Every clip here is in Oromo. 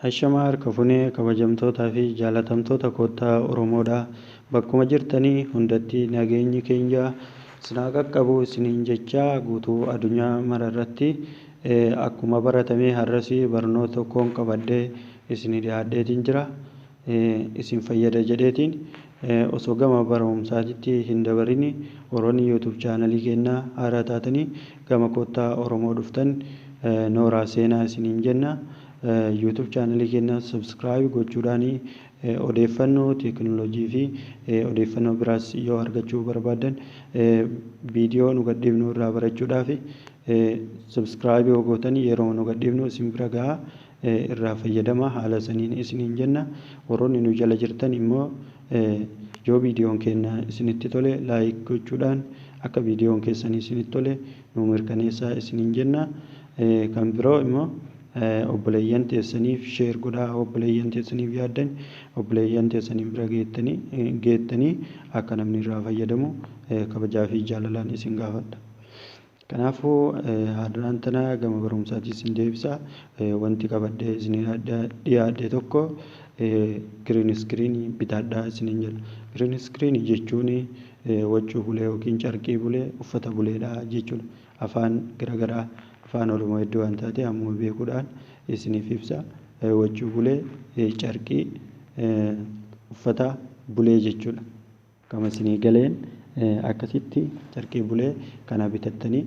Ashamaa harka funee kabajamtootaa fi jaalatamtoota kottaa Oromoodhaa bakkuma jirtanii hundatti nageenyi keenya isin haa qaqqabu isiniin jechaa guutuu addunyaa mararratti akkuma baratamee har'as barnoota tokkoon qabadhee isinii dhiyaadheetiin jira. Isin fayyada jedheetiin osoo gama barumsaatitti hin dabarini warroonni YouTube chaanalii keenyaa haaraa taatanii gama kottaa Oromoo dhuftan nooraa seenaa isiniin jenna. YouTube chaanalii keenya subscribe gochuudhaan odeeffannoo teekinooloojii fi odeeffannoo biraas yoo argachuu barbaadan viidiyoo nu gadhiifnu irraa barachuudhaaf subscribe yoo gootan yeroo nu gadhiifnu isin bira gahaa irraa fayyadama haala saniin isiniin jenna. Warroonni nu jala jirtan immoo yoo viidiyoon keenya isinitti tole like gochuudhaan akka viidiyoon keessanii isinitti tole nu mirkaneessaa isiniin jenna. Kan biroo immoo obboleeyyan teessaniif share godhaa, obboleeyyan teessaniif yaaddan obboleeyyan teessaniif bira geettanii akka namni irraa fayyadamu kabajaa fi jaalalaan isin gaafadha. Kanaafuu haadhaan tana gama barumsaatii isin deebisa. Wanti qabadhee isin dhiyaadhe tokko green screen bitaadhaa isiniin jedha. Green screen jechuun waccuu bulee yookiin carqii bulee uffata buleedha jechuudha. Afaan garaagaraa afaan Oromoo hedduu waan taate ammoo beekuudhaan isiniif ibsa. Waccuu bulee carqii uffata bulee jechuudha. Kama isinii galeen akkasitti carqii bulee kana bitattanii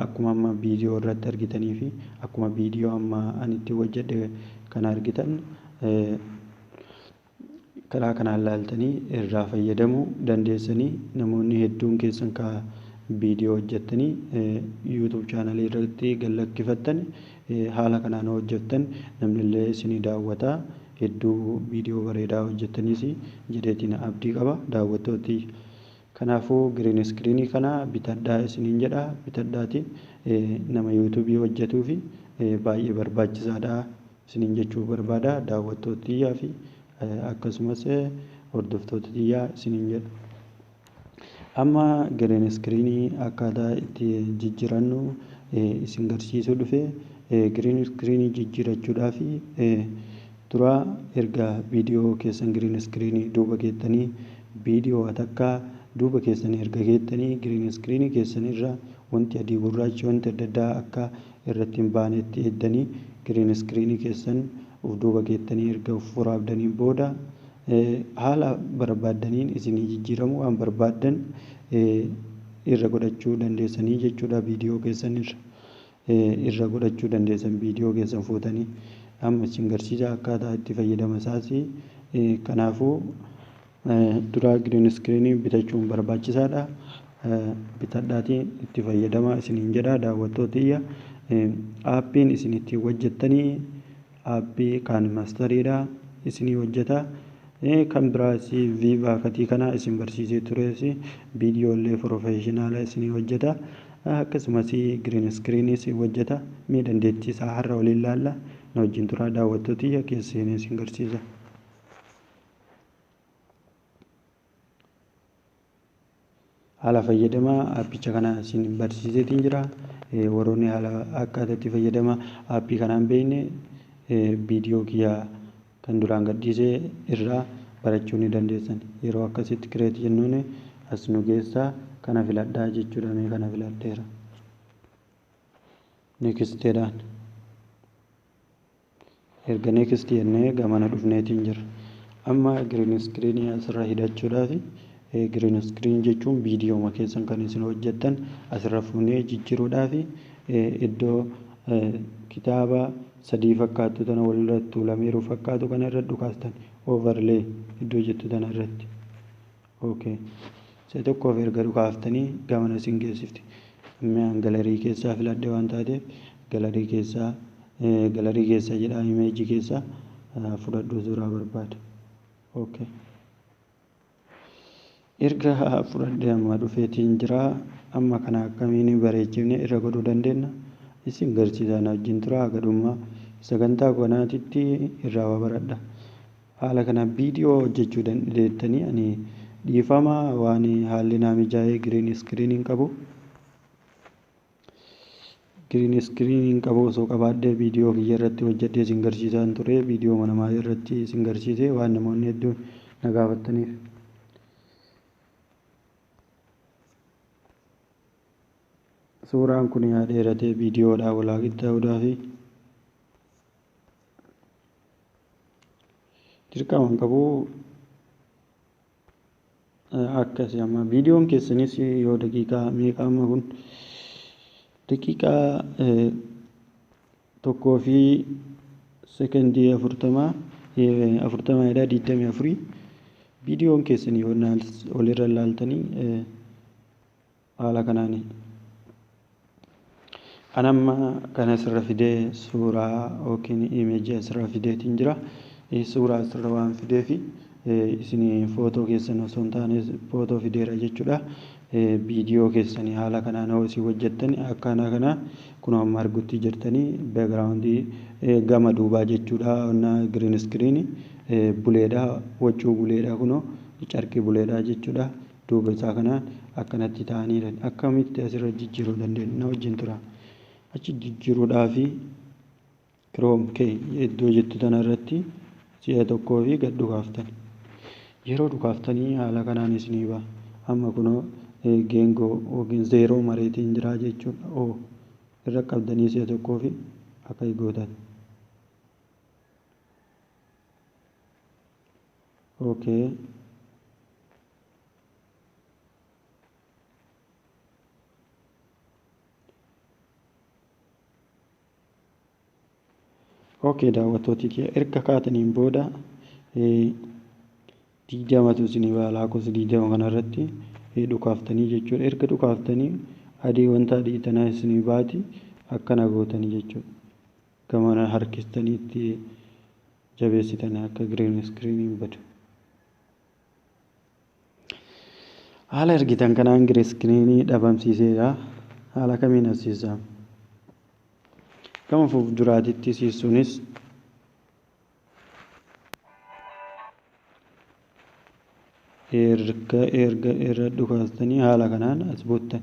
akkuma amma viidiyoo irratti argitanii fi akkuma viidiyoo amma ani itti hojjedhe kana argitan karaa kanaan ilaaltanii irraa fayyadamuu dandeessanii namoonni hedduun keessan ka viidiyoo hojjettanii YouTube chaanalii irratti gallakkifattan haala kanaan hojjettan namni illee isinii daawwata. Hedduu viidiyoo bareedaa hojjettaniis jedheetiin abdii qaba daawwattooti. Kanaafuu green screen kana bitadhaa isiniin jedha. Bitadhaatiin nama YouTube hojjetuu fi baay'ee barbaachisaadha isiniin jechuu barbaada daawwattootaa fi akkasumas hordoftoota tiyyaa isiniin jedha. Amma green screen akkaataa itti jijjirannu isin garsiisuu dhufe. Green screen jijjirachuudhaaf dura erga viidiyoo keessan green screen duuba geettanii viidiyoo takka duuba keessan erga geettanii green screen keessan irra wanti adii gurraachi wanti adda addaa akka irratti hin baanetti eeddanii green screen keessan duuba geettanii erga waraabdanii booda haala barbaaddaniin isinii jijjiiramu waan barbaaddan irra godhachuu dandeessanii jechuudha. Viidiyoo keessan irra godhachuu dandeessan viidiyoo keessan fuutanii amma isin garsiisa akkaataa itti fayyadama isaas. Kanaafuu dura green screen bitachuun barbaachisaadha. Bitadhaatiin itti fayyadama isiniin jedha daawwattootiyya. Aappiin isin ittiin hojjettanii aappii kan maastariidha isinii hojjeta. Kan biraas viivaa katii kana isin barsiisee tures viidiyoolee professionaala isinii hojjeta. Akkasumas green screen isin hojjeta. Mee dandeettii isaa har'a waliin ilaalla. Na wajjin turaa daawwattootiyya keessan isin garsiisa. Haala fayyadama aappicha kana isin barsiiseetiin jira. Warroonni haala akkaataa itti fayyadama aappii kanaan beekne viidiyoo kiyyaa kan duraan gadhiisee irraa barachuu ni dandeessan. Yeroo akkasitti kireet jennuun as nu geessaa kana filadhaa jechuudha. Mee kana filadheera. Neeksteedhaan erga neekst jennee gamana dhufneetiin jira. Amma green screen asirra hidhachuudhaaf green screen jechuun viidiyoo keessan kan isin hojjettan asirra fuunee jijjiiruudhaaf iddoo kitaaba sadii fakkaatu tana walirratti tuulameeru fakkaatu kana irra dhukaastan overlay iddoo jettu tana irratti. Okay. Isa tokkoof erga dhukaaftanii gamana isin geessifti. Amma galarii keessaa filadhee waan taateef galarii keessaa jedhaa imeejii keessaa fudhadhuu suuraa barbaada. Okay. Erga fudhadhee amma dhufeetiin jira. Amma kana akkamiin bareechifne irra godhuu dandeenya? Isin garsiisaa na wajjin tura gadhummaa sagantaa kanaatitti irraa baradha. Haala kana viidiyoo hojjechuu dandeettanii ani dhiifama waan haalli naa mijaa'ee green screen hin qabu. green screen qabu osoo qabaadhee viidiyoo kiyya irratti hojjedhee isin garsiisaan ture. Viidiyoo namaa irratti isin garsiise waan namoonni hedduun na gaafataniif. Suuraan kun yaa dheeratee viidiyoodhaa walaa qixxaa'uudhaaf dirqama qabu. Akkasii amma viidiyoon keessanis yoo daqiiqaa meeqa amma kun daqiiqaa tokkoo fi sekondii 40 24 viidiyoon keessanii yoo walirra ilaaltanii haala kanaani. Anamma kana asirra fidee suuraa yookiin imeejii asirra fideetiin jira. Suuraa asirra waan fideefi isin footoo keessan osoo hin taane footoo fideera jechuudha. Viidiyoo keessanii haala kanaan hoo isin hojjettani akkana kana kun amma argutti jirtanii backgroundii gama duubaa jechuudha. Green screen buleedha, waccuu buleedha, kunoo carqii buleedha jechuudha. Duuba isaa kanaan akkanatti ta'aniidha. Akkamitti asirra jijjiiruu dandeenya? Na wajjin tura. Achi jijjiiruudhaafi Chrome key iddoo jettu tanarratti si'a tokkoo fi gad dhukaaftani. Yeroo dhukaaftanii haala kanaan isinii ba'a. Amma kunoo geengoo yookiin zeeroo mareetiin jira jechuudha. Irra qabdanii si'a tokkoo fi akka gootan. Daawwattooti erga kaataniin booda 20 isinii ba'a. Lakkoofsa 20 kanarratti dhukaaftanii jechuudha. Erga dhukaaftanii adii wanta adii tanaa isinii baati akkana gootanii jechuudha. Gamana harkistanii itti jabeessitanii akka green screen badu. Haala argitan kanaan green screen dhabamsiiseera. Haala kamiin asiisaa? Gama fuulduraatitti siisuunis erga irra dhukaastanii haala kanaan as buuttan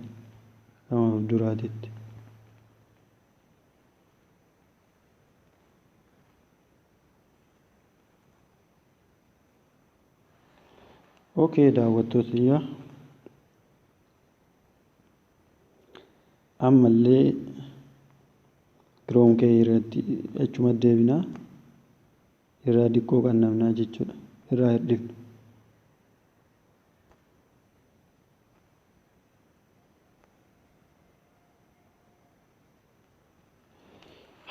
gama fuulduraatitti. Daawwattoota ammallee Chrome key irratti achuma deebinaa irraa diqqoo qannamnaa jechuudha. Irraa hirdhifna.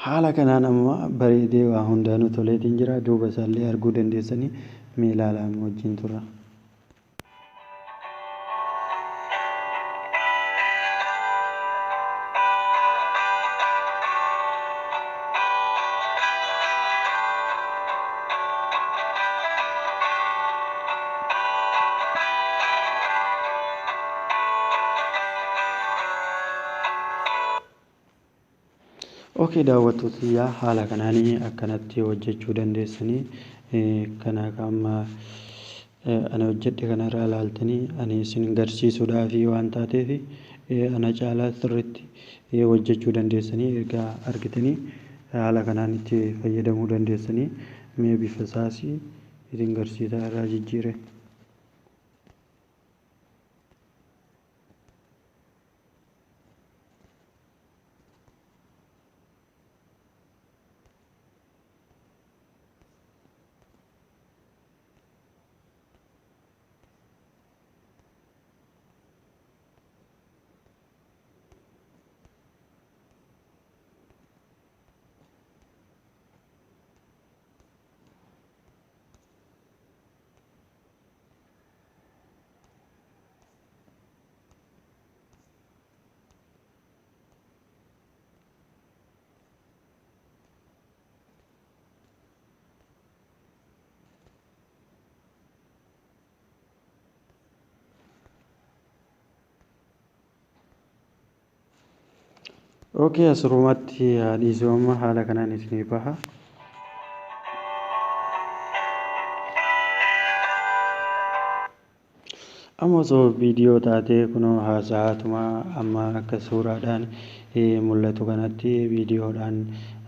Haala kanaan amma bareedee waa hundaanuu toleetiin jira. Duuba isaallee arguu dandeessanii mee ilaalaa wajjin tura. Daawwattoota haala kanaanii akkanatti hojjechuu dandeessanii kana amma ana hojjedhe kanarraa ilaaltanii ani isin garsiisuudhaaf waan taateef ana caalaa sirriitti hojjechuu dandeessanii erga argitanii haala kanaan itti fayyadamuu dandeessanii mee bifa isaas isin garsiisaa irraa jijjiire. Asirrumatti dhiisuma haala kanaan isinii baha. Amma osoo viidiyoo taatee kunoo haasawaatuma amma akka suuraadhaan mul'atu kanatti viidiyoodhaan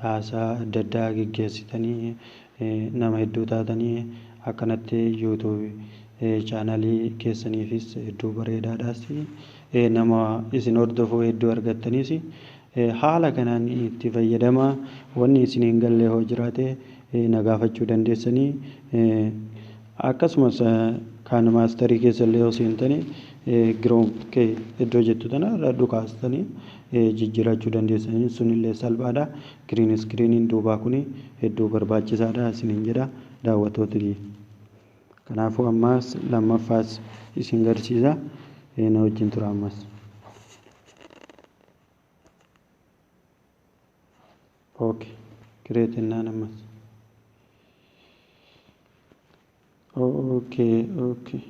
haasaa adda addaa geggeessitanii nama hedduu taatanii akkanatti yuutuubii chaanalii keessaniifis hedduu bareedaadhaas nama isin hordofuu hedduu argattaniis haala kanaan itti fayyadamaa wanni isin hin galle hoo jiraate na gaafachuu dandeessanii akkasumas kan maastarii keessallee yoo seentanii giroom kee iddoo jettu tana irra dhukaastanii jijjiirachuu dandeessanii sunillee salphaadha. Giriin iskiriiniin duubaa kun hedduu barbaachisaadha isiniin jedha daawwattooti. Kanaafuu ammas lammaffaas isin garsiisa na wajjin tura ammas. Okay, great ennaan ammas. Okay.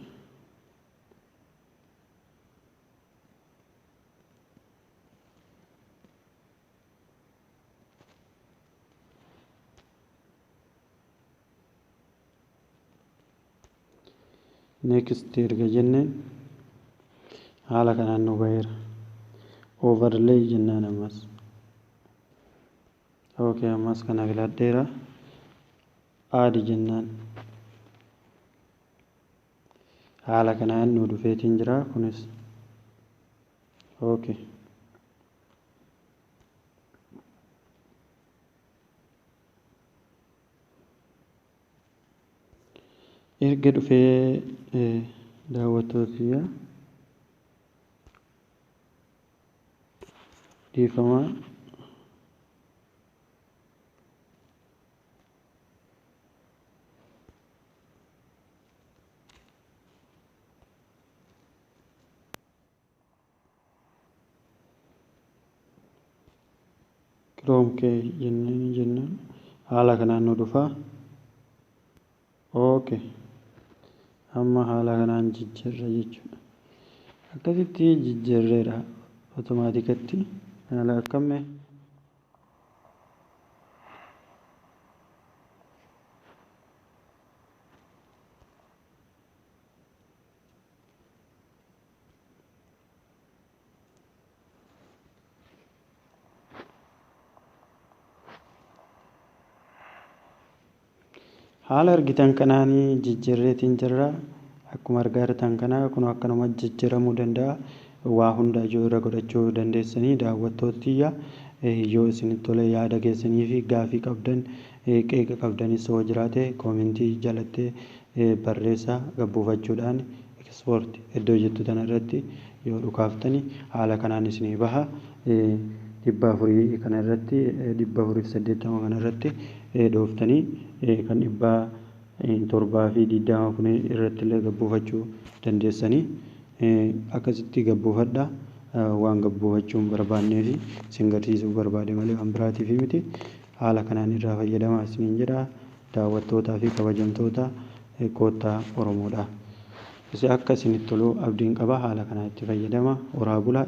Next erga jenneen haala kanaan nu baheera. Overlay jennaan ammas. Okay, ammas kana filadheera. Aadi jennaan. Haala kanaan nu dhufeetiin jira kunis. Okay. Erga dhufee daawwattoota dhiifamaa giroom kee jennaan haala kanaan nu dhufa. Okay. Amma haala kanaan jijjiirra jechuudha. Akkasitti jijjiirreedha otomaatikatti haala akkamii haala argitan kanaanii jijjiirreetiin jirra. Akkuma argaa jirtan kana kun akkanuma jijjiiramuu danda'a. Waa hunda ijoo irra godhachuu dandeessanii daawwattootiyya yoo isinitti tole yaada keessanii fi gaafii qabdan qeeqa qabdanis yoo jiraate koomentii jalatti barreessaa gabbuufachuudhaan ekspoorti iddoo jettu tana irratti yoo dhukaaftani haala kanaan isinii baha. 400 kana irratti 480 kana irratti dhooftanii kan 720 kun irratti illee gabbuufachuu dandeessanii akkasitti gabbuufadha. Waan gabbuufachuu hin barbaannee fi isin garsiisuu barbaade malee waan biraatiif miti. Haala kanaan irraa fayyadamaa isiniin jedha daawwattootaa fi kabajamtoota koottaa Oromoodha. Akka isinitti tolu abdiin qaba. Haala kanaan itti fayyadama. Horaa bulaa.